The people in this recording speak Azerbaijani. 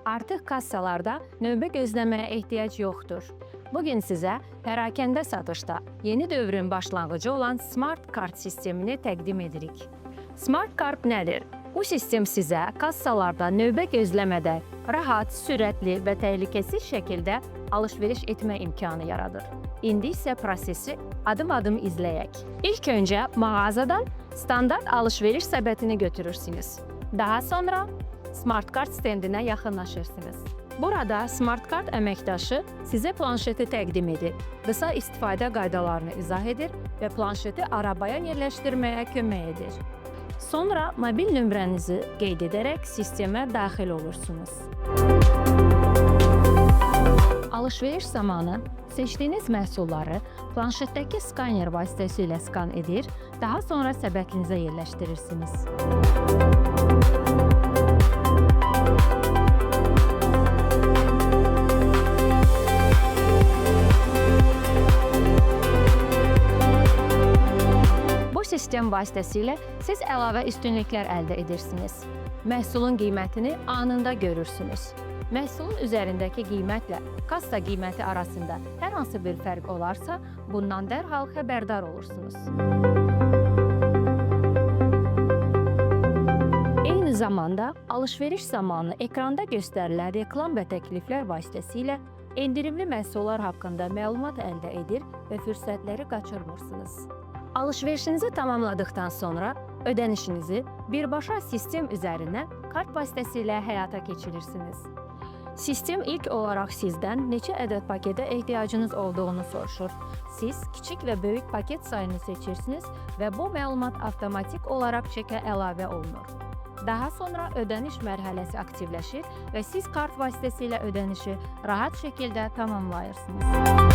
Artıq kassalarda növbə gözləməyə ehtiyac yoxdur. Bugün sizə pərakəndə satışda yeni dövrün başlanğıcı olan Smart Kart sistemini təqdim edirik. Smart Kart nədir? Bu sistem sizə kassalarda növbə gözləmədən rahat, sürətli və təhlükəsiz şəkildə alış-veriş etmə imkanı yaradır. İndi isə prosesi adım-adım izləyək. İlk öncə mağazadan standart alış-veriş səbətini götürürsünüz. Daha sonra Smart Kart stendinə yaxınlaşırsınız. Burada Smart Kart əməkdaşı sizə planşeti təqdim edir, qısa istifadə qaydalarını izah edir və planşeti arabaya yerləşdirməyə kömək edir. Sonra mobil nömrənizi qeyd edərək sistemə daxil olursunuz. Alış-veriş zamanı seçdiyiniz məhsulları planşetdəki skaner vasitəsilə skan edir, daha sonra səbətinizə yerləşdirirsiniz. Bu sistem vasitəsilə siz əlavə üstünlüklər əldə edirsiniz. Məhsulun qiymətini anında görürsünüz. Məhsulun üzərindəki qiymətlə kassa qiyməti arasında hər hansı bir fərq olarsa, bundan dərhal xəbərdar olursunuz. Eyni zamanda alış-veriş zamanı ekranda göstərilən reklam və təkliflər vasitəsilə endirimli məhsullar haqqında məlumat əldə edir və fürsətləri qaçırmırsınız. Alış-verişinizi tamamladıqdan sonra ödənişinizi birbaşa sistem üzərindən kart vasitəsilə həyata keçirirsiniz. Sistem ilk olaraq sizdən neçə ədəd paketə ehtiyacınız olduğunu soruşur. Siz kiçik və böyük paket sayını seçirsiniz və bu məlumat avtomatik olaraq çekə əlavə olunur. Daha sonra ödəniş mərhələsi aktivləşir və siz kart vasitəsilə ödənişi rahat şəkildə tamamlayırsınız.